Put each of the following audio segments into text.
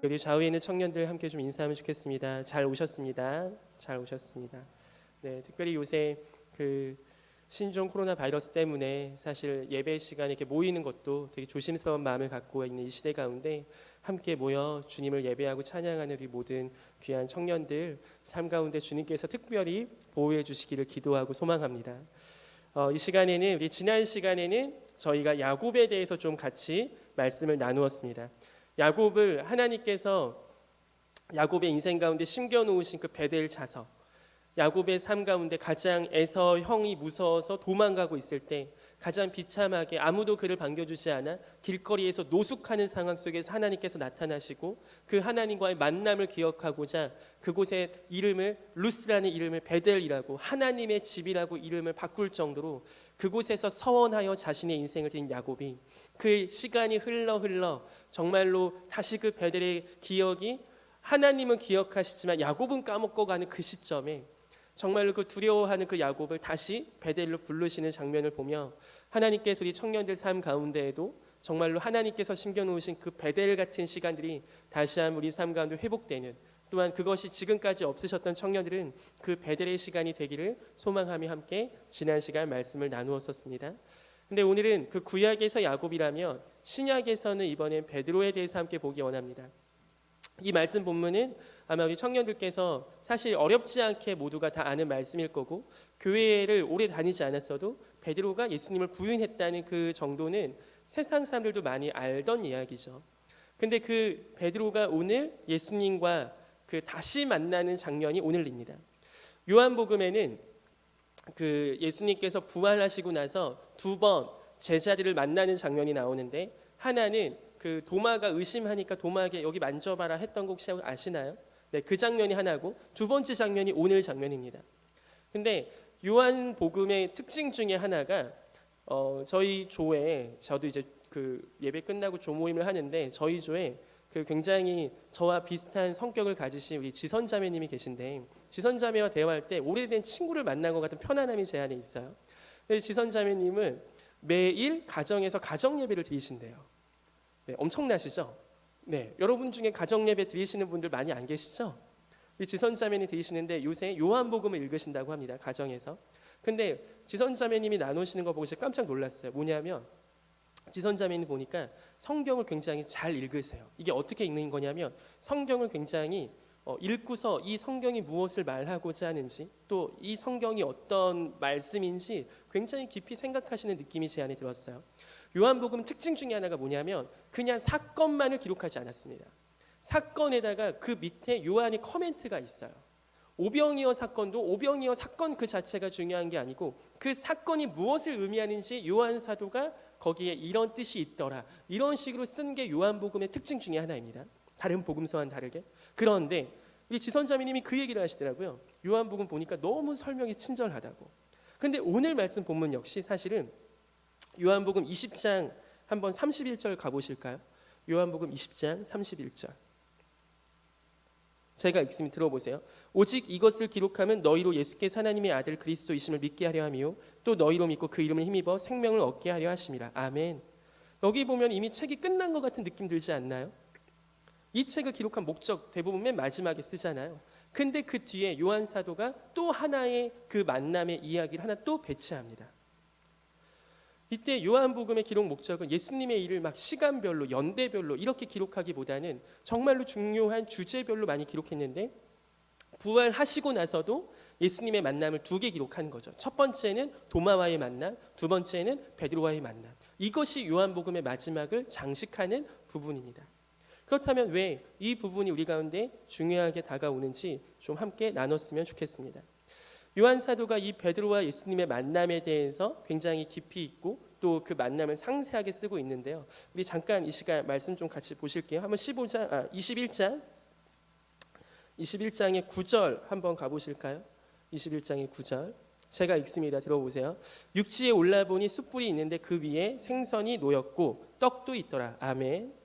여기 좌우에 있는 청년들 함께 좀 인사하면 좋겠습니다. 잘 오셨습니다. 잘 오셨습니다. 네, 특별히 요새 그 신종 코로나 바이러스 때문에 사실 예배 시간에 이렇게 모이는 것도 되게 조심스러운 마음을 갖고 있는 이 시대 가운데 함께 모여 주님을 예배하고 찬양하는 우리 모든 귀한 청년들 삶 가운데 주님께서 특별히 보호해 주시기를 기도하고 소망합니다. 이 시간에는 우리 지난 시간에는 저희가 야곱에 대해서 좀 같이 말씀을 나누었습니다. 야곱을 하나님께서 야곱의 인생 가운데 심겨놓으신 그 베델 자석, 야곱의 삶 가운데 가장 에서 형이 무서워서 도망가고 있을 때 가장 비참하게 아무도 그를 반겨주지 않아 길거리에서 노숙하는 상황 속에서 하나님께서 나타나시고 그 하나님과의 만남을 기억하고자 그곳의 이름을 루스라는 이름을 베델이라고 하나님의 집이라고 이름을 바꿀 정도로 그곳에서 서원하여 자신의 인생을 드린 야곱이 그 시간이 흘러 정말로 다시 그 베델의 기억이 하나님은 기억하시지만 야곱은 까먹고 가는 그 시점에 정말로 그 두려워하는 그 야곱을 다시 베델로 부르시는 장면을 보며 하나님께서 우리 청년들 삶 가운데에도 정말로 하나님께서 심겨놓으신 그 베델 같은 시간들이 다시 한번 우리 삶 가운데 회복되는, 또한 그것이 지금까지 없으셨던 청년들은 그 베델의 시간이 되기를 소망하며 함께 지난 시간 말씀을 나누었었습니다. 근데 오늘은 그 구약에서 야곱이라면 신약에서는 이번엔 베드로에 대해서 함께 보기 원합니다. 이 말씀 본문은 아마 우리 청년들께서 사실 어렵지 않게 모두가 다 아는 말씀일 거고, 교회를 오래 다니지 않았어도 베드로가 예수님을 부인했다는 그 정도는 세상 사람들도 많이 알던 이야기죠. 근데 그 베드로가 오늘 예수님과 그 다시 만나는 장면이 오늘입니다. 요한복음에는 그 예수님께서 부활하시고 나서 두 번 제자들을 만나는 장면이 나오는데, 하나는 그 도마가 의심하니까 도마에게 여기 만져봐라 했던 거 혹시 아시나요? 네, 그 장면이 하나고, 두 번째 장면이 오늘 장면입니다. 근데 요한복음의 특징 중에 하나가 저희 조에, 저도 이제 그 예배 끝나고 조 모임을 하는데 저희 조에 그 굉장히 저와 비슷한 성격을 가지신 우리 지선자매님이 계신데, 지선자매와 대화할 때 오래된 친구를 만난 것 같은 편안함이 제 안에 있어요. 지선자매님은 매일 가정에서 가정 예배를 드리신대요. 네, 엄청나시죠? 네, 여러분 중에 가정 예배 드리시는 분들 많이 안 계시죠? 지선자매님 드리시는데 요새 요한복음을 읽으신다고 합니다, 가정에서. 근데 지선자매님이 나누시는 거 보고 제가 깜짝 놀랐어요. 뭐냐면 지선자매님 보니까 성경을 굉장히 잘 읽으세요. 이게 어떻게 읽는 거냐면 성경을 굉장히 읽고서 이 성경이 무엇을 말하고자 하는지, 또 이 성경이 어떤 말씀인지 굉장히 깊이 생각하시는 느낌이 제 안에 들었어요. 요한복음 특징 중에 하나가 뭐냐면 그냥 사건만을 기록하지 않았습니다. 사건에다가 그 밑에 요한의 커멘트가 있어요. 오병이어 사건도 오병이어 사건 그 자체가 중요한 게 아니고 그 사건이 무엇을 의미하는지 요한 사도가 거기에 이런 뜻이 있더라, 이런 식으로 쓴 게 요한복음의 특징 중에 하나입니다. 다른 복음서와는 다르게. 그런데 우리 지선자매님이 그 얘기를 하시더라고요. 요한복음 보니까 너무 설명이 친절하다고. 근데 오늘 말씀 본문 역시 사실은 요한복음 20장 한번 31절 가보실까요? 요한복음 20장 31절. 제가 읽으면 들어보세요. 오직 이것을 기록하면 너희로 예수께서 하나님의 아들 그리스도이심을 믿게 하려 함이요 또 너희로 믿고 그 이름을 힘입어 생명을 얻게 하려 하심이라. 아멘. 여기 보면 이미 책이 끝난 것 같은 느낌 들지 않나요? 이 책을 기록한 목적 대부분 맨 마지막에 쓰잖아요. 근데 그 뒤에 요한 사도가 또 하나의 그 만남의 이야기를 하나 또 배치합니다. 이때 요한복음의 기록 목적은 예수님의 일을 막 시간별로 연대별로 이렇게 기록하기보다는 정말로 중요한 주제별로 많이 기록했는데, 부활하시고 나서도 예수님의 만남을 두 개 기록한 거죠. 첫 번째는 도마와의 만남, 두 번째는 베드로와의 만남. 이것이 요한복음의 마지막을 장식하는 부분입니다. 그렇다면 왜 이 부분이 우리 가운데 중요하게 다가오는지 좀 함께 나눴으면 좋겠습니다. 요한 사도가 이 베드로와 예수님의 만남에 대해서 굉장히 깊이 있고 또 그 만남을 상세하게 쓰고 있는데요. 우리 잠깐 이 시간 말씀 좀 같이 보실게요. 한번 21장의 9절 한번 가보실까요? 21장의 9절 제가 읽습니다. 들어보세요. 육지에 올라보니 숯불이 있는데 그 위에 생선이 놓였고 떡도 있더라. 아멘.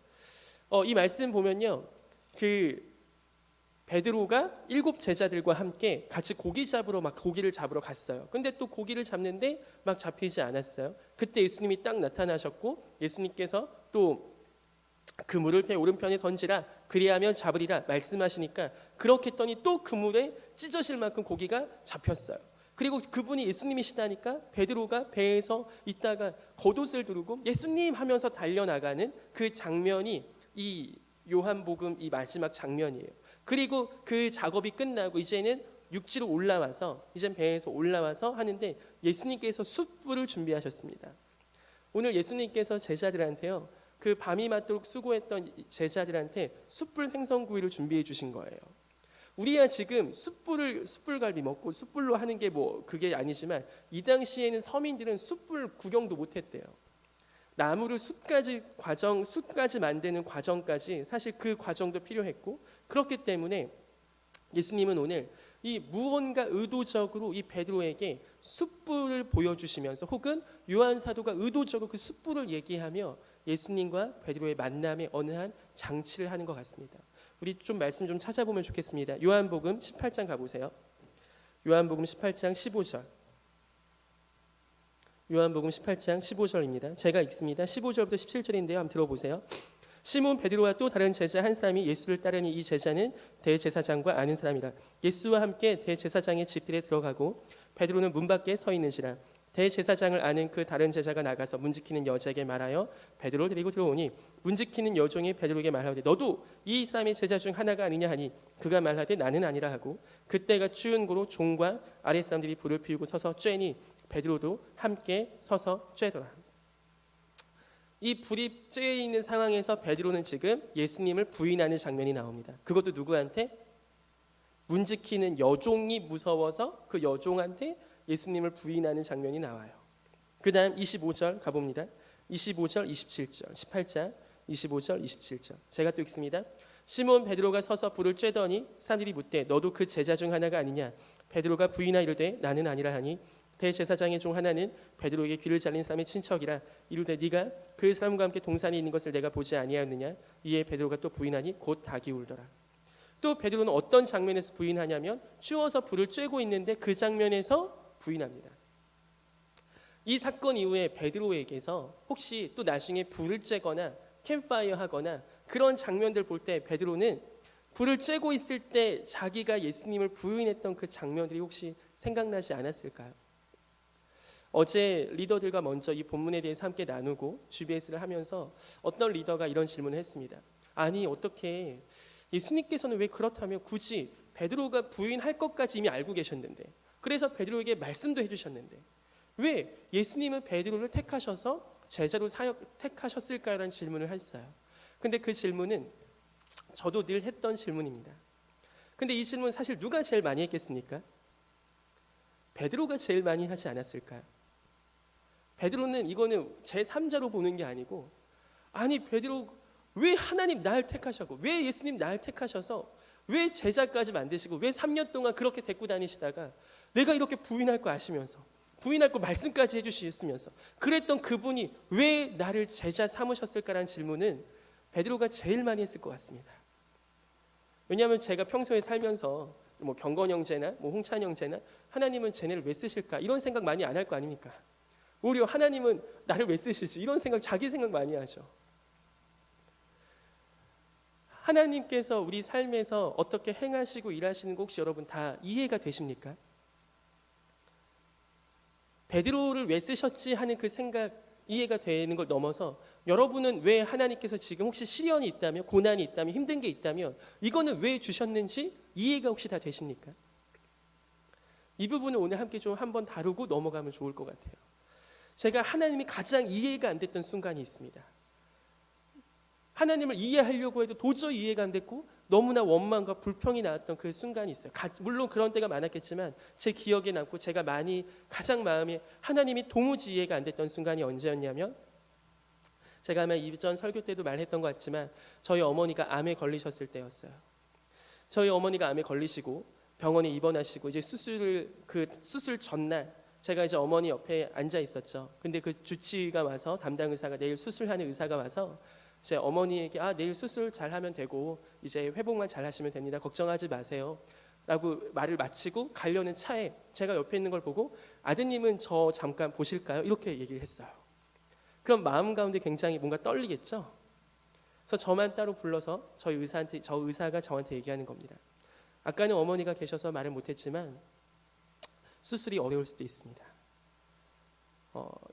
이 말씀 보면요, 그 베드로가 7 제자들과 함께 같이 고기를 잡으러 갔어요. 근데 또 고기를 잡는데 막 잡히지 않았어요. 그때 예수님이 딱 나타나셨고 예수님께서 또 그물을 배 오른편에 던지라 그리하면 잡으리라 말씀하시니까 그렇게 했더니 또 그물에 찢어질 만큼 고기가 잡혔어요. 그리고 그분이 예수님이시다니까 베드로가 배에서 있다가 겉옷을 두르고 예수님 하면서 달려나가는 그 장면이 이 요한복음 이 마지막 장면이에요. 그리고 그 작업이 끝나고 이제는 육지로 올라와서 이제 배에서 올라와서 하는데 예수님께서 숯불을 준비하셨습니다. 오늘 예수님께서 제자들한테요, 그 밤이 맞도록 수고했던 제자들한테 숯불 생선구이를 준비해 주신 거예요. 우리야 지금 숯불갈비 먹고 숯불로 하는 게 뭐 그게 아니지만 이 당시에는 서민들은 숯불 구경도 못했대요. 나무를 숯까지 만드는 과정까지 사실 그 과정도 필요했고, 그렇기 때문에 예수님은 오늘 이 무언가 의도적으로 이 베드로에게 숯불을 보여주시면서 혹은 요한 사도가 의도적으로 그 숯불을 얘기하며 예수님과 베드로의 만남에 어느 한 장치를 하는 것 같습니다. 우리 좀 말씀 좀 찾아보면 좋겠습니다. 요한복음 18장 가보세요. 요한복음 18장 15절. 요한복음 18장 15절입니다. 제가 읽습니다. 15절부터 17절인데요. 한번 들어보세요. 시몬 베드로와 또 다른 제자 한 사람이 예수를 따르니 이 제자는 대제사장과 아는 사람이라. 예수와 함께 대제사장의 집들에 들어가고 베드로는 문 밖에 서 있는지라. 대제사장을 아는 그 다른 제자가 나가서 문지키는 여자에게 말하여 베드로를 데리고 들어오니 문지키는 여종이 베드로에게 말하되 너도 이 사람의 제자 중 하나가 아니냐 하니 그가 말하되 나는 아니라 하고 그때가 추운 고로 종과 아랫 사람들이 불을 피우고 서서 쬐니 베드로도 함께 서서 쬐더라. 이 불이 쬐 있는 상황에서 베드로는 지금 예수님을 부인하는 장면이 나옵니다. 그것도 누구한테? 문지키는 여종이 무서워서 그 여종한테 예수님을 부인하는 장면이 나와요. 그 다음 25절 가봅니다. 25절 27절 18장 25절 27절 제가 또 읽습니다. 시몬 베드로가 서서 불을 쬐더니 사람들이 묻되 너도 그 제자 중 하나가 아니냐. 베드로가 부인하 이르되 나는 아니라 하니 대제사장의 종 하나는 베드로에게 귀를 잘린 사람의 친척이라 이르되 네가 그 사람과 함께 동산에 있는 것을 내가 보지 아니하였느냐. 이에 베드로가 또 부인하니 곧 닭이 울더라. 또 베드로는 어떤 장면에서 부인하냐면 추워서 불을 쬐고 있는데 그 장면에서 부인합니다. 이 사건 이후에 베드로에게서 혹시 또 나중에 불을 쬐거나 캠프파이어 하거나 그런 장면들 볼 때 베드로는 불을 쬐고 있을 때 자기가 예수님을 부인했던 그 장면들이 혹시 생각나지 않았을까요? 어제 리더들과 먼저 이 본문에 대해서 함께 나누고 GBS를 하면서 어떤 리더가 이런 질문을 했습니다. 아니 어떻게 예수님께서는 왜 그렇다면 굳이 베드로가 부인할 것까지 이미 알고 계셨는데 그래서 베드로에게 말씀도 해주셨는데 왜 예수님은 베드로를 택하셔서 제자로 택하셨을까요? 라는 질문을 했어요. 근데 그 질문은 저도 늘 했던 질문입니다. 근데 이 질문 사실 누가 제일 많이 했겠습니까? 베드로가 제일 많이 하지 않았을까요? 베드로는 이거는 제3자로 보는 게 아니고 아니 베드로 왜 하나님 날 택하셨고 왜 예수님 날 택하셔서 왜 제자까지 만드시고 왜 3년 동안 그렇게 데리고 다니시다가 내가 이렇게 부인할 거 아시면서 부인할 거 말씀까지 해주셨으면서 그랬던 그분이 왜 나를 제자 삼으셨을까라는 질문은 베드로가 제일 많이 했을 것 같습니다. 왜냐하면 제가 평소에 살면서 뭐 경건 형제나 뭐 홍찬 형제나 하나님은 쟤네를 왜 쓰실까 이런 생각 많이 안 할 거 아닙니까? 오히려 하나님은 나를 왜 쓰시지 이런 생각 자기 생각 많이 하죠. 하나님께서 우리 삶에서 어떻게 행하시고 일하시는 거 혹시 여러분 다 이해가 되십니까? 베드로를 왜 쓰셨지 하는 그 생각 이해가 되는 걸 넘어서 여러분은 왜 하나님께서 지금 혹시 시련이 있다면 고난이 있다면 힘든 게 있다면 이거는 왜 주셨는지 이해가 혹시 다 되십니까? 이 부분을 오늘 함께 좀 한번 다루고 넘어가면 좋을 것 같아요. 제가 하나님이 가장 이해가 안 됐던 순간이 있습니다. 하나님을 이해하려고 해도 도저히 이해가 안 됐고 너무나 원망과 불평이 나왔던 그 순간이 있어요. 물론 그런 때가 많았겠지만 제 기억에 남고 제가 가장 마음에 하나님이 도무지 이해가 안 됐던 순간이 언제였냐면 제가 아마 이전 설교 때도 말했던 것 같지만 저희 어머니가 암에 걸리셨을 때였어요. 저희 어머니가 암에 걸리시고 병원에 입원하시고 이제 수술 전날 제가 이제 어머니 옆에 앉아 있었죠. 근데 그 주치의가 와서 담당 의사가 내일 수술하는 의사가 와서 제 어머니에게 내일 수술 잘하면 되고 이제 회복만 잘하시면 됩니다. 걱정하지 마세요. 라고 말을 마치고 가려는 차에 제가 옆에 있는 걸 보고 아드님은 저 잠깐 보실까요? 이렇게 얘기를 했어요. 그럼 마음 가운데 굉장히 뭔가 떨리겠죠. 그래서 저만 따로 불러서 저 의사가 저한테 얘기하는 겁니다. 아까는 어머니가 계셔서 말을 못했지만 수술이 어려울 수도 있습니다.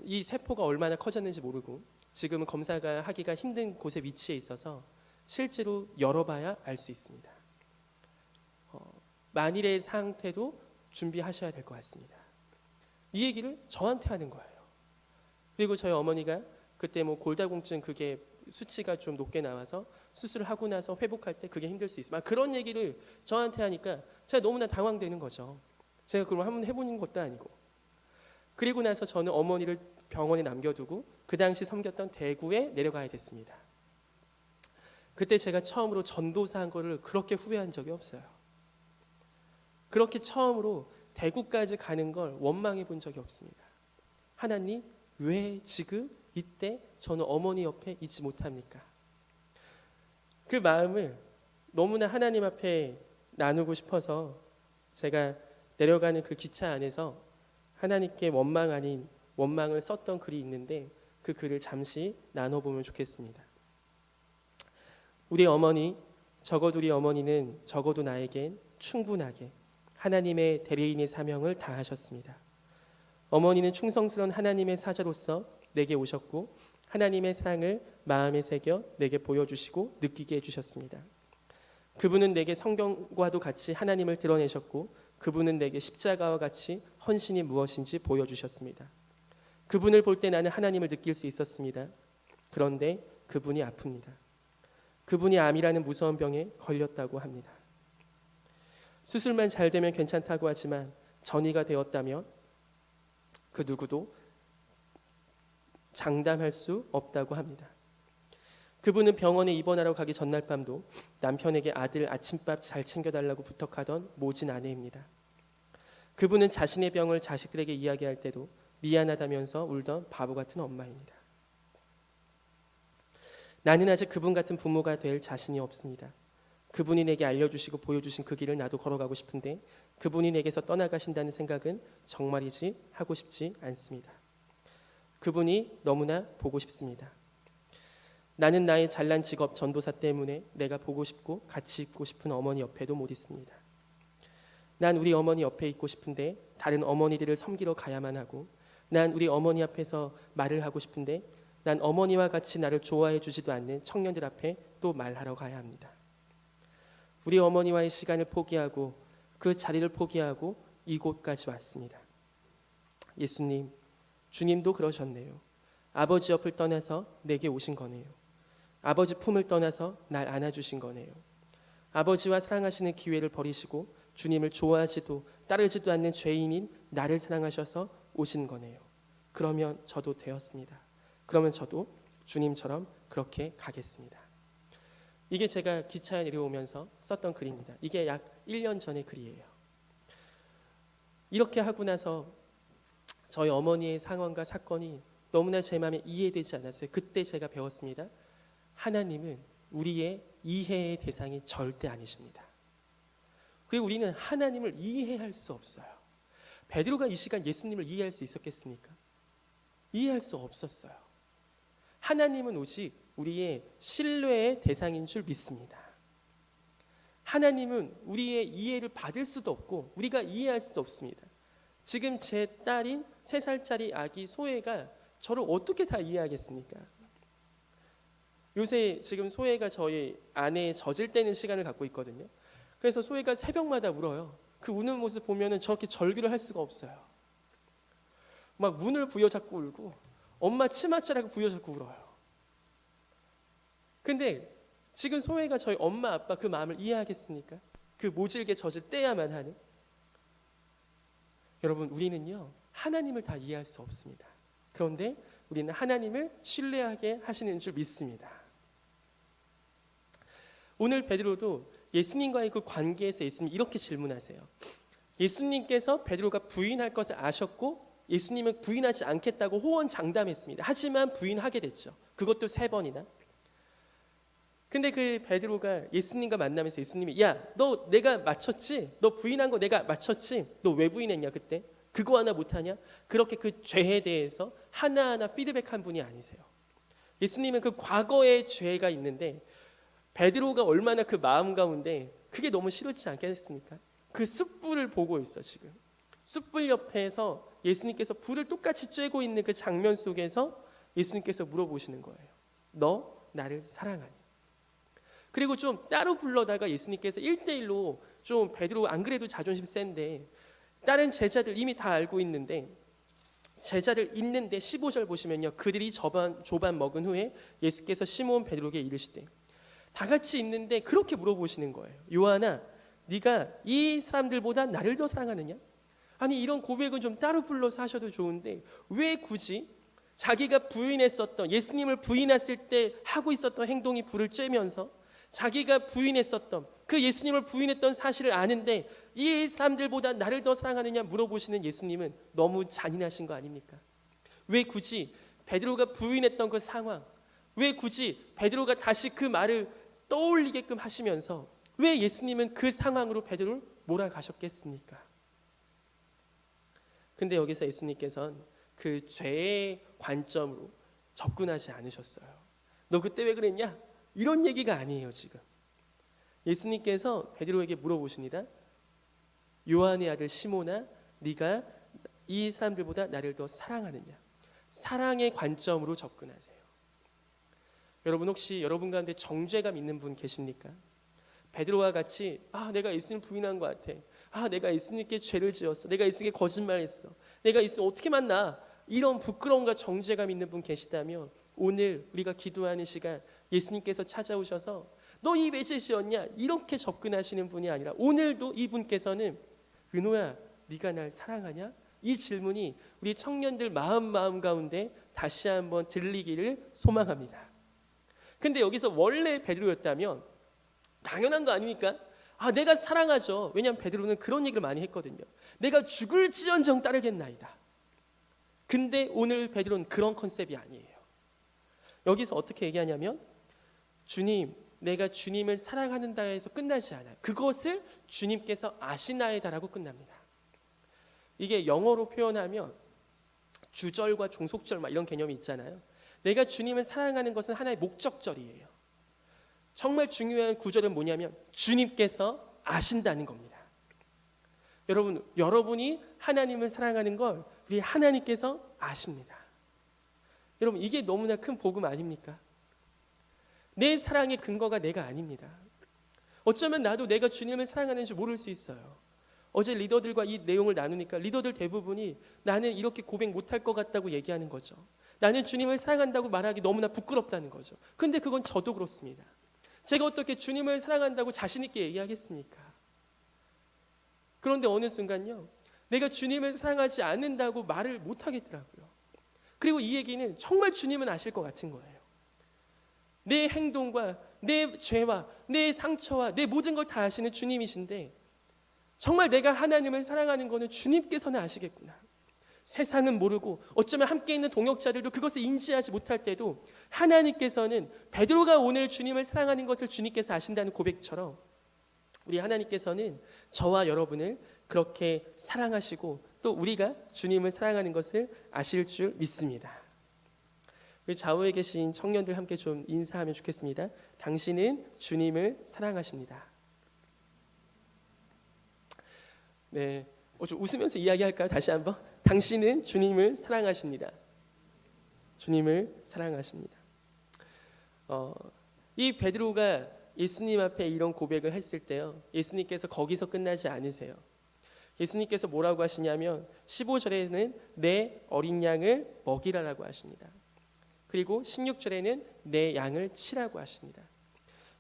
이 세포가 얼마나 커졌는지 모르고 지금은 검사가 하기가 힘든 곳에 위치해 있어서 실제로 열어봐야 알 수 있습니다. 만일의 상태도 준비하셔야 될 것 같습니다. 이 얘기를 저한테 하는 거예요. 그리고 저희 어머니가 그때 골다공증 그게 수치가 좀 높게 나와서 수술을 하고 나서 회복할 때 그게 힘들 수 있어요. 그런 얘기를 저한테 하니까 제가 너무나 당황되는 거죠. 제가 그걸 한번 해보는 것도 아니고. 그리고 나서 저는 어머니를 병원에 남겨두고 그 당시 섬겼던 대구에 내려가야 됐습니다. 그때 제가 처음으로 전도사 한 거를 그렇게 후회한 적이 없어요. 그렇게 처음으로 대구까지 가는 걸 원망해 본 적이 없습니다. 하나님, 왜 지금 이때 저는 어머니 옆에 있지 못합니까? 그 마음을 너무나 하나님 앞에 나누고 싶어서 제가 내려가는 그 기차 안에서 하나님께 원망 아닌 원망을 썼던 글이 있는데 그 글을 잠시 나눠보면 좋겠습니다. 우리 어머니, 적어도 우리 어머니는 적어도 나에겐 충분하게 하나님의 대리인의 사명을 다하셨습니다. 어머니는 충성스러운 하나님의 사자로서 내게 오셨고 하나님의 사랑을 마음에 새겨 내게 보여주시고 느끼게 해주셨습니다. 그분은 내게 성경과도 같이 하나님을 드러내셨고 그분은 내게 십자가와 같이 헌신이 무엇인지 보여주셨습니다. 그분을 볼 때 나는 하나님을 느낄 수 있었습니다. 그런데 그분이 아픕니다. 그분이 암이라는 무서운 병에 걸렸다고 합니다. 수술만 잘 되면 괜찮다고 하지만 전이가 되었다면 그 누구도 장담할 수 없다고 합니다. 그분은 병원에 입원하러 가기 전날 밤도 남편에게 아들 아침밥 잘 챙겨달라고 부탁하던 모진 아내입니다. 그분은 자신의 병을 자식들에게 이야기할 때도 미안하다면서 울던 바보 같은 엄마입니다. 나는 아직 그분 같은 부모가 될 자신이 없습니다. 그분이 내게 알려주시고 보여주신 그 길을 나도 걸어가고 싶은데 그분이 내게서 떠나가신다는 생각은 정말이지 하고 싶지 않습니다. 그분이 너무나 보고 싶습니다. 나는 나의 잘난 직업 전도사 때문에 내가 보고 싶고 같이 있고 싶은 어머니 옆에도 못 있습니다. 난 우리 어머니 옆에 있고 싶은데 다른 어머니들을 섬기러 가야만 하고 난 우리 어머니 앞에서 말을 하고 싶은데 난 어머니와 같이 나를 좋아해 주지도 않는 청년들 앞에 또 말하러 가야 합니다. 우리 어머니와의 시간을 포기하고 그 자리를 포기하고 이곳까지 왔습니다. 예수님, 주님도 그러셨네요. 아버지 옆을 떠나서 내게 오신 거네요. 아버지 품을 떠나서 날 안아주신 거네요. 아버지와 사랑하시는 기회를 버리시고 주님을 좋아하지도 따르지도 않는 죄인인 나를 사랑하셔서 오신 거네요. 그러면 저도 되었습니다. 그러면 저도 주님처럼 그렇게 가겠습니다. 이게 제가 기차에 내려오면서 썼던 글입니다. 이게 약 1년 전의 글이에요. 이렇게 하고 나서 저희 어머니의 상황과 사건이 너무나 제 마음에 이해되지 않았어요. 그때 제가 배웠습니다. 하나님은 우리의 이해의 대상이 절대 아니십니다. 그리고 우리는 하나님을 이해할 수 없어요. 베드로가 이 시간 예수님을 이해할 수 있었겠습니까? 이해할 수 없었어요. 하나님은 오직 우리의 신뢰의 대상인 줄 믿습니다. 하나님은 우리의 이해를 받을 수도 없고 우리가 이해할 수도 없습니다. 지금 제 딸인 3살짜리 아기 소혜가 저를 어떻게 다 이해하겠습니까? 요새 지금 소혜가 저희 아내의 젖을 떼는 시간을 갖고 있거든요. 그래서 소혜가 새벽마다 울어요. 그 우는 모습 보면은 저렇게 절규를 할 수가 없어요. 막 문을 부여잡고 울고 엄마 치맛자락을 부여잡고 울어요. 근데 지금 소혜가 저희 엄마 아빠 그 마음을 이해하겠습니까? 그 모질게 젖을 떼야만 하는. 여러분, 우리는요 하나님을 다 이해할 수 없습니다. 그런데 우리는 하나님을 신뢰하게 하시는 줄 믿습니다. 오늘 베드로도 예수님과의 그 관계에서 예수님 이렇게 질문하세요. 예수님께서 베드로가 부인할 것을 아셨고 예수님은 부인하지 않겠다고 호언장담했습니다. 하지만 부인하게 됐죠. 그것도 3번이나. 근데 그 베드로가 예수님과 만나면서 예수님이 야, 너 내가 맞췄지? 너 부인한 거 내가 맞췄지? 너 왜 부인했냐 그때? 그거 하나 못하냐? 그렇게 그 죄에 대해서 하나하나 피드백한 분이 아니세요. 예수님은 그 과거의 죄가 있는데 베드로가 얼마나 그 마음 가운데 그게 너무 싫지 않겠습니까? 그 숯불을 보고 있어 지금. 숯불 옆에서 예수님께서 불을 똑같이 쬐고 있는 그 장면 속에서 예수님께서 물어보시는 거예요. 너 나를 사랑하니? 그리고 좀 따로 불러다가 예수님께서 1대1로 좀 베드로 안 그래도 자존심 센데 다른 제자들 이미 다 알고 있는데 제자들 있는데 15절 보시면요. 그들이 조반 먹은 후에 예수께서 시몬 베드로에게 이르시되 다 같이 있는데 그렇게 물어보시는 거예요. 요한아, 네가 이 사람들보다 나를 더 사랑하느냐? 아니 이런 고백은 좀 따로 불러서 하셔도 좋은데 왜 굳이 자기가 부인했었던 예수님을 부인했을 때 하고 있었던 행동이 불을 쬐면서 자기가 부인했었던 그 예수님을 부인했던 사실을 아는데 이 사람들보다 나를 더 사랑하느냐 물어보시는 예수님은 너무 잔인하신 거 아닙니까? 왜 굳이 베드로가 부인했던 그 상황, 왜 굳이 베드로가 다시 그 말을 떠올리게끔 하시면서 왜 예수님은 그 상황으로 베드로를 몰아가셨겠습니까? 근데 여기서 예수님께서는 그 죄의 관점으로 접근하지 않으셨어요. 너 그때 왜 그랬냐? 이런 얘기가 아니에요 지금. 예수님께서 베드로에게 물어보십니다. 요한의 아들 시몬아, 네가 이 사람들보다 나를 더 사랑하느냐? 사랑의 관점으로 접근하세요. 여러분 혹시 여러분 가운데 정죄감 있는 분 계십니까? 베드로와 같이 내가 예수님을 부인한 것 같아. 내가 예수님께 죄를 지었어. 내가 예수님께 거짓말했어. 내가 예수님 어떻게 만나? 이런 부끄러움과 정죄감 있는 분 계시다면 오늘 우리가 기도하는 시간 예수님께서 찾아오셔서 너 이 왜 죄지었냐? 이렇게 접근하시는 분이 아니라 오늘도 이분께서는 은호야 네가 날 사랑하냐? 이 질문이 우리 청년들 마음 가운데 다시 한번 들리기를 소망합니다. 근데 여기서 원래 베드로였다면 당연한 거 아닙니까? 내가 사랑하죠. 왜냐하면 베드로는 그런 얘기를 많이 했거든요. 내가 죽을지언정 따르겠나이다. 근데 오늘 베드로는 그런 컨셉이 아니에요. 여기서 어떻게 얘기하냐면 주님, 내가 주님을 사랑하는다 해서 끝나지 않아요. 그것을 주님께서 아시나이다라고 끝납니다. 이게 영어로 표현하면 주절과 종속절 이런 개념이 있잖아요. 내가 주님을 사랑하는 것은 하나의 목적절이에요. 정말 중요한 구절은 뭐냐면 주님께서 아신다는 겁니다. 여러분이 하나님을 사랑하는 걸 우리 하나님께서 아십니다. 여러분 이게 너무나 큰 복음 아닙니까? 내 사랑의 근거가 내가 아닙니다. 어쩌면 나도 내가 주님을 사랑하는지 모를 수 있어요. 어제 리더들과 이 내용을 나누니까 리더들 대부분이 나는 이렇게 고백 못할 것 같다고 얘기하는 거죠. 나는 주님을 사랑한다고 말하기 너무나 부끄럽다는 거죠. 근데 그건 저도 그렇습니다. 제가 어떻게 주님을 사랑한다고 자신 있게 얘기하겠습니까? 그런데 어느 순간요, 내가 주님을 사랑하지 않는다고 말을 못하겠더라고요. 그리고 이 얘기는 정말 주님은 아실 것 같은 거예요. 내 행동과 내 죄와 내 상처와 내 모든 걸 다 아시는 주님이신데 정말 내가 하나님을 사랑하는 것은 주님께서는 아시겠구나. 세상은 모르고 어쩌면 함께 있는 동역자들도 그것을 인지하지 못할 때도 하나님께서는 베드로가 오늘 주님을 사랑하는 것을 주님께서 아신다는 고백처럼 우리 하나님께서는 저와 여러분을 그렇게 사랑하시고 또 우리가 주님을 사랑하는 것을 아실 줄 믿습니다. 우리 좌우에 계신 청년들 함께 좀 인사하면 좋겠습니다. 당신은 주님을 사랑하십니다. 네, 좀 웃으면서 이야기할까요? 다시 한번. 당신은 주님을 사랑하십니다. 주님을 사랑하십니다. 이 베드로가 예수님 앞에 이런 고백을 했을 때요, 예수님께서 거기서 끝나지 않으세요. 예수님께서 뭐라고 하시냐면 15절에는 내 어린 양을 먹이라라고 하십니다. 그리고 16절에는 내 양을 치라고 하십니다.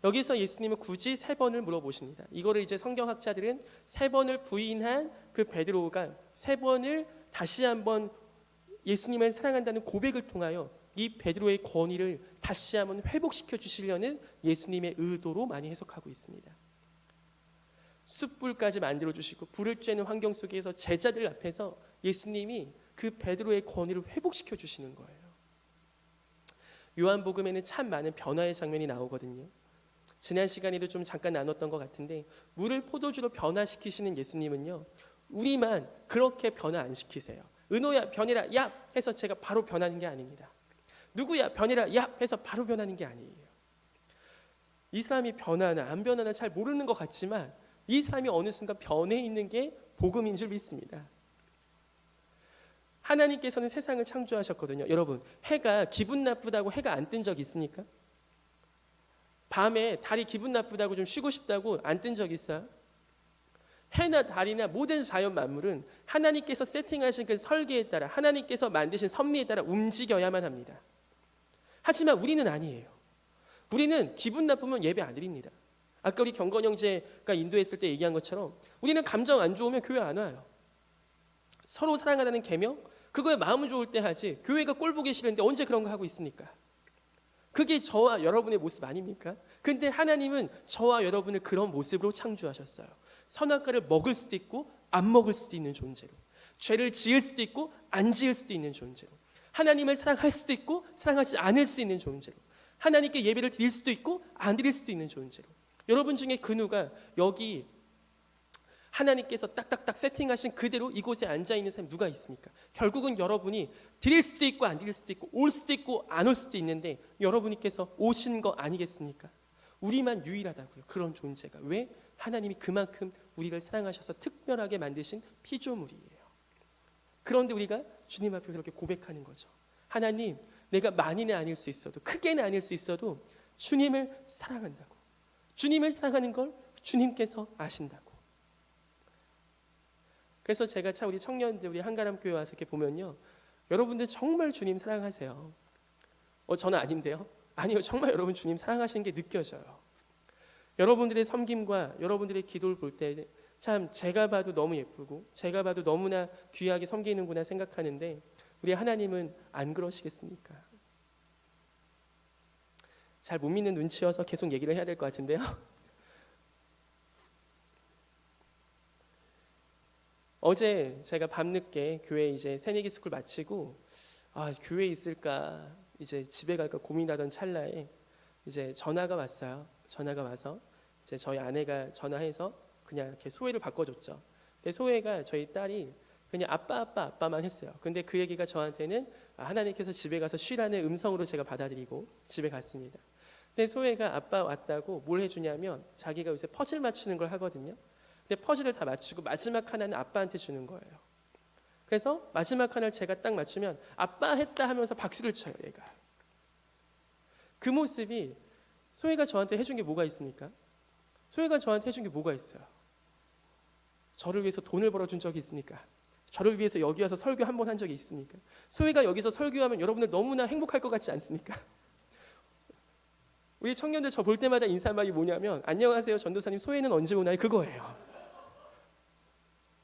여기서 예수님은 굳이 3번을 물어보십니다. 이거를 이제 성경학자들은 3번을 부인한 그 베드로가 3번을 다시 한번 예수님을 사랑한다는 고백을 통하여 이 베드로의 권위를 다시 한번 회복시켜 주시려는 예수님의 의도로 많이 해석하고 있습니다. 숯불까지 만들어 주시고 불을 쬐는 환경 속에서 제자들 앞에서 예수님이 그 베드로의 권위를 회복시켜 주시는 거예요. 요한복음에는 참 많은 변화의 장면이 나오거든요. 지난 시간에도 좀 잠깐 나눴던 것 같은데 물을 포도주로 변화시키시는 예수님은요, 우리만 그렇게 변화 안 시키세요. 은호야 변해라 야 해서 제가 바로 변하는 게 아닙니다. 누구야 변해라 야 해서 바로 변하는 게 아니에요. 이 사람이 변하나 안 변하나 잘 모르는 것 같지만 이 사람이 어느 순간 변해 있는 게 복음인 줄 믿습니다. 하나님께서는 세상을 창조하셨거든요. 여러분, 해가 기분 나쁘다고 해가 안 뜬 적 있습니까? 밤에 달이 기분 나쁘다고 좀 쉬고 싶다고 안 뜬 적 있어요? 해나 달이나 모든 자연 만물은 하나님께서 세팅하신 그 설계에 따라, 하나님께서 만드신 섭리에 따라 움직여야만 합니다. 하지만 우리는 아니에요. 우리는 기분 나쁘면 예배 안 드립니다. 아까 우리 경건 형제가 인도했을 때 얘기한 것처럼 우리는 감정 안 좋으면 교회 안 와요. 서로 사랑하라는 계명, 그거에 마음은 좋을 때 하지. 교회가 꼴 보기 싫은데 언제 그런 거 하고 있습니까? 그게 저와 여러분의 모습 아닙니까? 근데 하나님은 저와 여러분을 그런 모습으로 창조하셨어요. 선악과를 먹을 수도 있고 안 먹을 수도 있는 존재로, 죄를 지을 수도 있고 안 지을 수도 있는 존재로, 하나님을 사랑할 수도 있고 사랑하지 않을 수 있는 존재로, 하나님께 예배를 드릴 수도 있고 안 드릴 수도 있는 존재로. 여러분 중에 그 누가 여기 하나님께서 딱딱딱 세팅하신 그대로 이곳에 앉아있는 사람이 누가 있습니까? 결국은 여러분이 드릴 수도 있고 안 드릴 수도 있고 올 수도 있고 안 올 수도 있는데 여러분께서 오신 거 아니겠습니까? 우리만 유일하다고요. 그런 존재가. 왜? 하나님이 그만큼 우리를 사랑하셔서 특별하게 만드신 피조물이에요. 그런데 우리가 주님 앞에 그렇게 고백하는 거죠. 하나님, 내가 많이는 아닐 수 있어도, 크게는 아닐 수 있어도 주님을 사랑한다고. 주님을 사랑하는 걸 주님께서 아신다고. 그래서 제가 참 우리 청년들, 우리 한가람 교회 와서 이렇게 보면요, 여러분들 정말 주님 사랑하세요. 저는 아닌데요. 아니요, 정말 여러분 주님 사랑하시는 게 느껴져요. 여러분들의 섬김과 여러분들의 기도를 볼 때 참 제가 봐도 너무 예쁘고 제가 봐도 너무나 귀하게 섬기는구나 생각하는데 우리 하나님은 안 그러시겠습니까? 잘 못 믿는 눈치여서 계속 얘기를 해야 될 것 같은데요. 어제 제가 밤늦게 교회 이제 새내기 스쿨 마치고 교회에 있을까 이제 집에 갈까 고민하던 찰나에 이제 전화가 왔어요. 전화가 와서 이제 저희 아내가 전화해서 그냥 이렇게 소회를 바꿔줬죠. 근데 소회가 저희 딸이 그냥 아빠만 했어요. 근데 그 얘기가 저한테는 하나님께서 집에 가서 쉬라는 음성으로 제가 받아들이고 집에 갔습니다. 근데 소회가 아빠 왔다고 뭘 해주냐면 자기가 요새 퍼즐 맞추는 걸 하거든요. 근데 퍼즐을 다 맞추고 마지막 하나는 아빠한테 주는 거예요. 그래서 마지막 하나를 제가 딱 맞추면 아빠 했다 하면서 박수를 쳐요. 얘가. 그 모습이 소혜가 저한테 해준 게 뭐가 있습니까? 소혜가 저한테 해준 게 뭐가 있어요? 저를 위해서 돈을 벌어준 적이 있습니까? 저를 위해서 여기 와서 설교 한 번 한 적이 있습니까? 소혜가 여기서 설교하면 여러분들 너무나 행복할 것 같지 않습니까? 우리 청년들 저 볼 때마다 인사말이 뭐냐면 안녕하세요 전도사님, 소혜는 언제 오나요? 그거예요.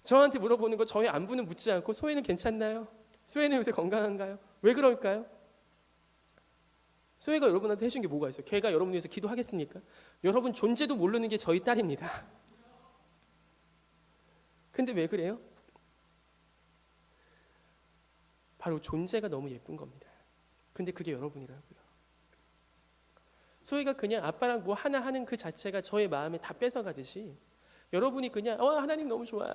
저한테 물어보는 거 저희 안부는 묻지 않고 소혜는 괜찮나요? 소혜는 요새 건강한가요? 왜 그럴까요? 소혜가 여러분한테 해준 게 뭐가 있어요? 걔가 여러분 위해서 기도하겠습니까? 여러분 존재도 모르는 게 저희 딸입니다. 근데 왜 그래요? 바로 존재가 너무 예쁜 겁니다. 근데 그게 여러분이라고요. 소희가 그냥 아빠랑 뭐 하나 하는 그 자체가 저의 마음에 다 뺏어가듯이 여러분이 그냥 하나님 너무 좋아요.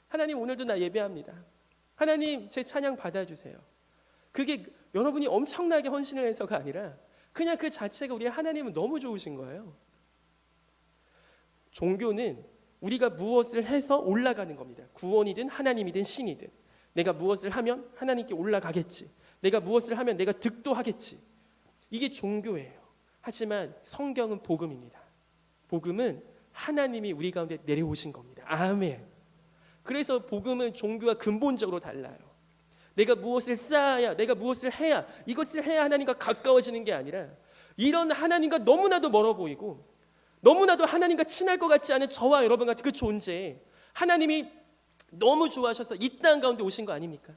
하나님 오늘도 나 예배합니다. 하나님 제 찬양 받아주세요. 그게 여러분이 엄청나게 헌신을 해서가 아니라 그냥 그 자체가 우리 하나님은 너무 좋으신 거예요. 종교는 우리가 무엇을 해서 올라가는 겁니다. 구원이든 하나님이든 신이든 내가 무엇을 하면 하나님께 올라가겠지. 내가 무엇을 하면 내가 득도하겠지. 이게 종교예요. 하지만 성경은 복음입니다. 복음은 하나님이 우리 가운데 내려오신 겁니다. 아멘. 그래서 복음은 종교와 근본적으로 달라요. 내가 무엇을 쌓아야, 내가 무엇을 해야, 이것을 해야 하나님과 가까워지는 게 아니라 이런 하나님과 너무나도 멀어 보이고 너무나도 하나님과 친할 것 같지 않은 저와 여러분 같은 그 존재, 하나님이 너무 좋아하셔서 이 땅 가운데 오신 거 아닙니까?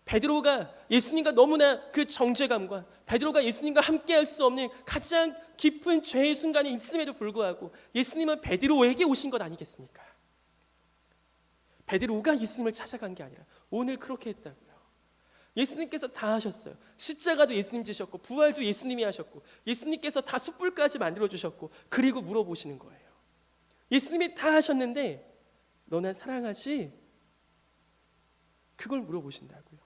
베드로가 예수님과 너무나 그 정죄감과 베드로가 예수님과 함께할 수 없는 가장 깊은 죄의 순간에 있음에도 불구하고 예수님은 베드로에게 오신 것 아니겠습니까? 베드로가 예수님을 찾아간 게 아니라 오늘 그렇게 했다고요. 예수님께서 다 하셨어요. 십자가도 예수님 지셨고 부활도 예수님이 하셨고 예수님께서 다 숯불까지 만들어주셨고 그리고 물어보시는 거예요. 예수님이 다 하셨는데 너 난 사랑하지? 그걸 물어보신다고요.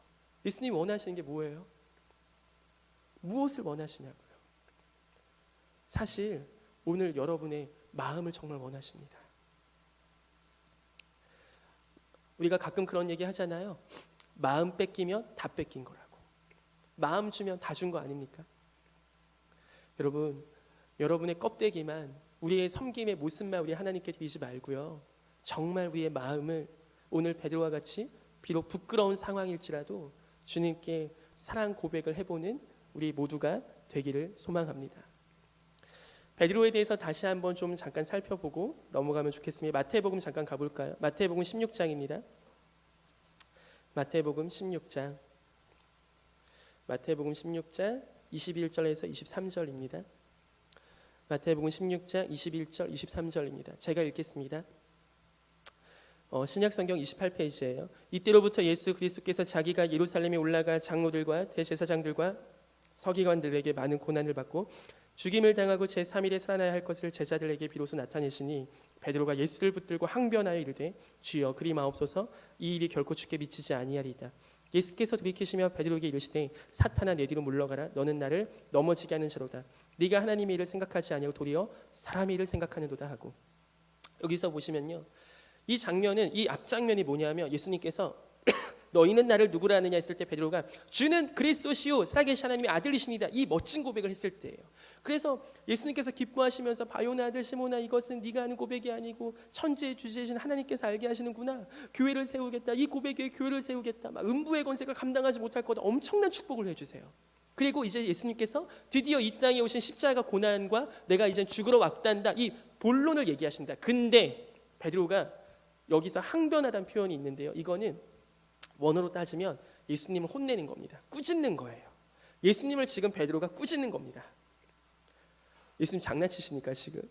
예수님이 원하시는 게 뭐예요? 무엇을 원하시냐고요. 사실 오늘 여러분의 마음을 정말 원하십니다. 우리가 가끔 그런 얘기 하잖아요. 마음 뺏기면 다 뺏긴 거라고. 마음 주면 다 준 거 아닙니까? 여러분, 여러분의 껍데기만, 우리의 섬김의 모습만 우리 하나님께 드리지 말고요. 정말 우리의 마음을 오늘 베드로와 같이 비록 부끄러운 상황일지라도 주님께 사랑 고백을 해보는 우리 모두가 되기를 소망합니다. 베드로에 대해서 다시 한번 좀 잠깐 살펴보고 넘어가면 좋겠습니다. 마태복음 잠깐 가볼까요? 마태복음 16장입니다. 마태복음 16장 21절에서 23절입니다. 마태복음 16장 21절 23절입니다. 제가 읽겠습니다. 신약성경 28페이지예요. 이때로부터 예수 그리스도께서 자기가 예루살렘에 올라가 장로들과 대제사장들과 서기관들에게 많은 고난을 받고 죽임을 당하고 제3일에 살아나야 할 것을 제자들에게 비로소 나타내시니 베드로가 예수를 붙들고 항변하여 이르되 주여 그리 마옵소서 이 일이 결코 주께 미치지 아니하리이다. 예수께서 돌이키시며 베드로에게 이르시되 사탄아 내 뒤로 물러가라 너는 나를 넘어지게 하는 자로다. 네가 하나님의 일을 생각하지 아니하고 도리어 사람의 일을 생각하는도다 하고. 여기서 보시면요, 이 장면은, 이 앞장면이 뭐냐면 예수님께서 너희는 나를 누구라 하느냐 했을 때 베드로가 주는 그리스도시요 살아계신 하나님의 아들이시니다 이 멋진 고백을 했을 때예요. 그래서 예수님께서 기뻐하시면서 바요나 아들 시몬아 이것은 네가 하는 고백이 아니고 천지의 주제이신 하나님께서 알게 하시는구나. 교회를 세우겠다. 이 고백 위에 교회를 세우겠다. 막 음부의 권세가 감당하지 못할 거다. 엄청난 축복을 해주세요. 그리고 이제 예수님께서 드디어 이 땅에 오신 십자가 고난과 내가 이제 죽으러 왔단다 이 본론을 얘기하신다. 근데 베드로가 여기서 항변하다는 표현이 있는데요. 이거는 원어로 따지면 예수님을 혼내는 겁니다. 꾸짖는 거예요. 예수님을 지금 베드로가 꾸짖는 겁니다. 예수님 장난치십니까 지금?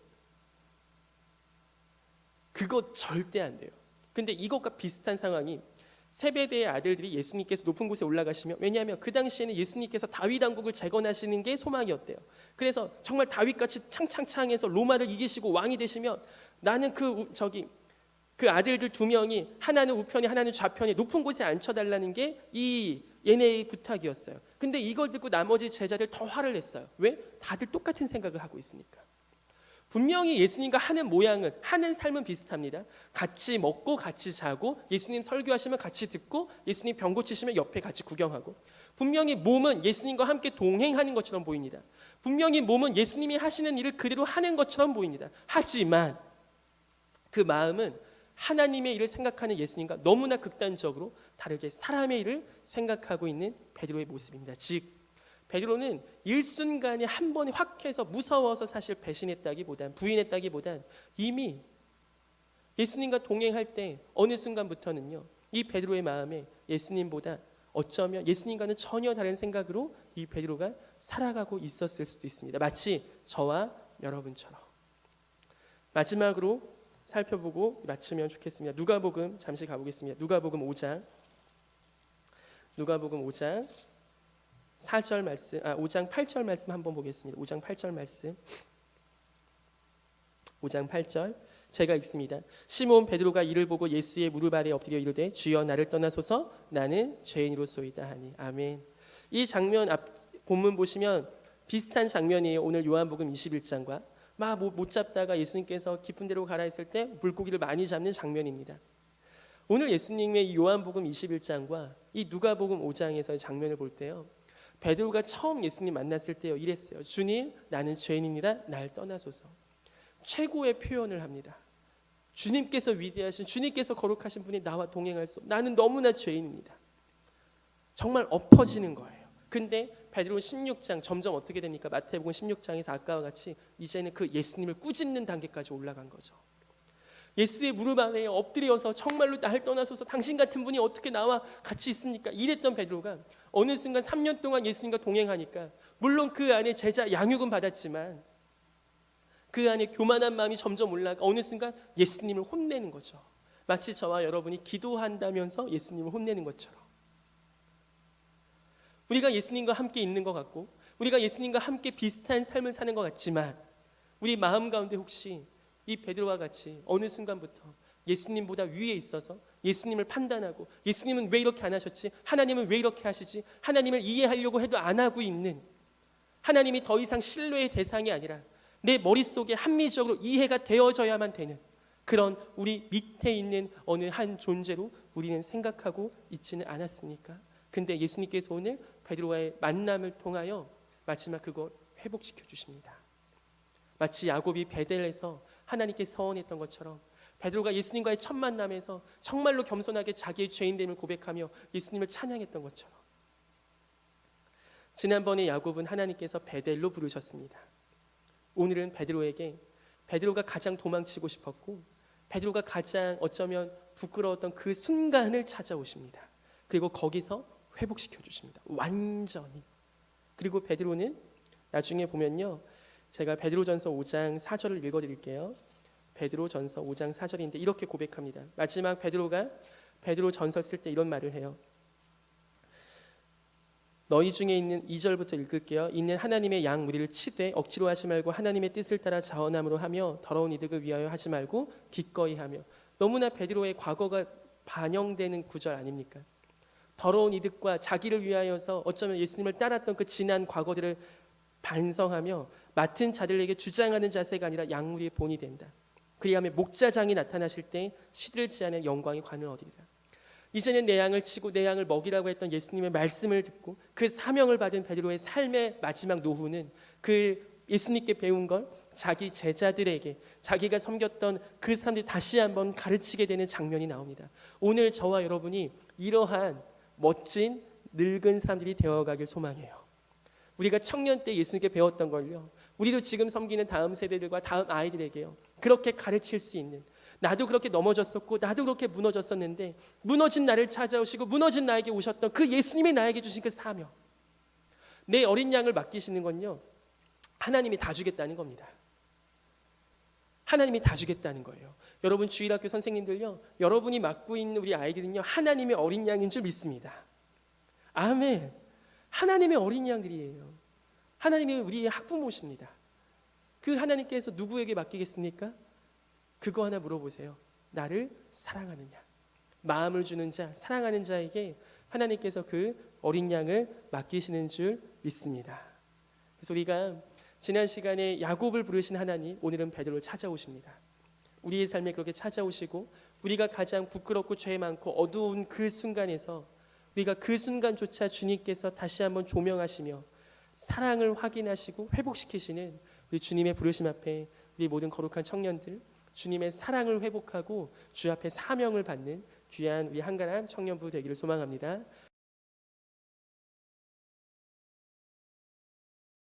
그거 절대 안 돼요. 근데 이것과 비슷한 상황이 세베대의 아들들이 예수님께서 높은 곳에 올라가시며, 왜냐하면 그 당시에는 예수님께서 다윗 왕국을 재건하시는 게 소망이었대요. 그래서 정말 다윗같이 창창창해서 로마를 이기시고 왕이 되시면 나는 그 아들들 두 명이 하나는 우편에 하나는 좌편에 높은 곳에 앉혀달라는 게 이 얘네의 부탁이었어요. 근데 이걸 듣고 나머지 제자들 더 화를 냈어요. 왜? 다들 똑같은 생각을 하고 있으니까. 분명히 예수님과 하는 모양은, 하는 삶은 비슷합니다. 같이 먹고 같이 자고, 예수님 설교하시면 같이 듣고, 예수님 병 고치시면 옆에 같이 구경하고, 분명히 몸은 예수님과 함께 동행하는 것처럼 보입니다. 분명히 몸은 예수님이 하시는 일을 그대로 하는 것처럼 보입니다. 하지만 그 마음은 하나님의 일을 생각하는 예수님과 너무나 극단적으로 다르게 사람의 일을 생각하고 있는 베드로의 모습입니다. 즉 베드로는 일순간에 한 번에 확 해서 무서워서 사실 부인했다기보단 이미 예수님과 동행할 때 어느 순간부터는요, 이 베드로의 마음에 예수님보다 어쩌면 예수님과는 전혀 다른 생각으로 이 베드로가 살아가고 있었을 수도 있습니다. 마치 저와 여러분처럼. 마지막으로 살펴보고 마치면 좋겠습니다. 누가복음 잠시 가보겠습니다. 누가복음 5장 4절 말씀, 5장 8절 말씀 한번 보겠습니다. 5장 8절 말씀. 5장 8절 제가 읽습니다. 시몬 베드로가 이를 보고 예수의 무릎 아래 엎드려 이르되 주여 나를 떠나소서 나는 죄인으로소이다 하니. 아멘. 이 장면 본문 보시면 비슷한 장면이에요. 오늘 요한복음 21장과 막 못 잡다가 예수님께서 깊은 데로 가라 했을 때 물고기를 많이 잡는 장면입니다. 오늘 예수님의 이 요한복음 21장과 이 누가복음 5장에서의 장면을 볼 때요, 베드로가 처음 예수님 만났을 때요 이랬어요. 주님 나는 죄인입니다. 날 떠나소서. 최고의 표현을 합니다. 주님께서 위대하신, 주님께서 거룩하신 분이 나와 동행할 수, 나는 너무나 죄인입니다. 정말 엎어지는 거예요. 근데 베드로는 16장 점점 어떻게 됩니까? 마태복음 16장에서 아까와 같이 이제는 그 예수님을 꾸짖는 단계까지 올라간 거죠. 예수의 무릎 아래에 엎드려서 정말로 날 떠나소서, 당신 같은 분이 어떻게 나와 같이 있습니까? 이랬던 베드로가 어느 순간 3년 동안 예수님과 동행하니까, 물론 그 안에 제자 양육은 받았지만 그 안에 교만한 마음이 점점 올라가 어느 순간 예수님을 혼내는 거죠. 마치 저와 여러분이 기도한다면서 예수님을 혼내는 것처럼. 우리가 예수님과 함께 있는 것 같고 우리가 예수님과 함께 비슷한 삶을 사는 것 같지만 우리 마음 가운데 혹시 이 베드로와 같이 어느 순간부터 예수님보다 위에 있어서 예수님을 판단하고, 예수님은 왜 이렇게 안 하셨지? 하나님은 왜 이렇게 하시지? 하나님을 이해하려고 해도 안 하고 있는 하나님이 더 이상 신뢰의 대상이 아니라 내 머릿속에 합리적으로 이해가 되어져야만 되는 그런 우리 밑에 있는 어느 한 존재로 우리는 생각하고 있지는 않았습니까? 근데 예수님께서 오늘 베드로와의 만남을 통하여 마지막 그걸 회복시켜 주십니다. 마치 야곱이 베델에서 하나님께 서원했던 것처럼 베드로가 예수님과의 첫 만남에서 정말로 겸손하게 자기의 죄인됨을 고백하며 예수님을 찬양했던 것처럼 지난번에 야곱은 하나님께서 베델로 부르셨습니다. 오늘은 베드로에게 베드로가 가장 도망치고 싶었고 베드로가 가장 어쩌면 부끄러웠던 그 순간을 찾아오십니다. 그리고 거기서 회복시켜 주십니다. 완전히. 그리고 베드로는 나중에 보면요, 제가 베드로전서 5장 4절을 읽어드릴게요. 베드로전서 5장 4절인데 이렇게 고백합니다. 마지막 베드로가 베드로전서 쓸 때 이런 말을 해요. 너희 중에 있는 2절부터 읽을게요. 있는 하나님의 양 무리를 치되 억지로 하지 말고 하나님의 뜻을 따라 자원함으로 하며 더러운 이득을 위하여 하지 말고 기꺼이 하며. 너무나 베드로의 과거가 반영되는 구절 아닙니까? 더러운 이득과 자기를 위하여서 어쩌면 예수님을 따랐던 그 지난 과거들을 반성하며 맡은 자들에게 주장하는 자세가 아니라 양무리의 본이 된다. 그리하면 목자장이 나타나실 때 시들지 않은 영광의 관을 얻으리라. 이제는 내 양을 치고 내 양을 먹이라고 했던 예수님의 말씀을 듣고 그 사명을 받은 베드로의 삶의 마지막 노후는 그 예수님께 배운 걸 자기 제자들에게 자기가 섬겼던 그 사람들이 다시 한번 가르치게 되는 장면이 나옵니다. 오늘 저와 여러분이 이러한 멋진 늙은 사람들이 되어가길 소망해요. 우리가 청년 때 예수님께 배웠던 걸요, 우리도 지금 섬기는 다음 세대들과 다음 아이들에게요 그렇게 가르칠 수 있는, 나도 그렇게 넘어졌었고 나도 그렇게 무너졌었는데 무너진 나를 찾아오시고 무너진 나에게 오셨던 그 예수님이 나에게 주신 그 사명, 내 어린 양을 맡기시는 건요 하나님이 다 주겠다는 겁니다. 하나님이 다 주겠다는 거예요. 여러분 주일학교 선생님들요, 여러분이 맡고 있는 우리 아이들은요 하나님의 어린 양인 줄 믿습니다. 아멘. 하나님의 어린 양들이에요. 하나님이 우리의 학부모십니다. 그 하나님께서 누구에게 맡기겠습니까? 그거 하나 물어보세요. 나를 사랑하느냐? 마음을 주는 자, 사랑하는 자에게 하나님께서 그 어린 양을 맡기시는 줄 믿습니다. 그래서 우리가 지난 시간에 야곱을 부르신 하나님, 오늘은 베드로를 찾아오십니다. 우리의 삶에 그렇게 찾아오시고 우리가 가장 부끄럽고 죄 많고 어두운 그 순간에서 우리가 그 순간조차 주님께서 다시 한번 조명하시며 사랑을 확인하시고 회복시키시는 우리 주님의 부르심 앞에 우리 모든 거룩한 청년들, 주님의 사랑을 회복하고 주 앞에 사명을 받는 귀한 우리 한가람 청년부 되기를 소망합니다.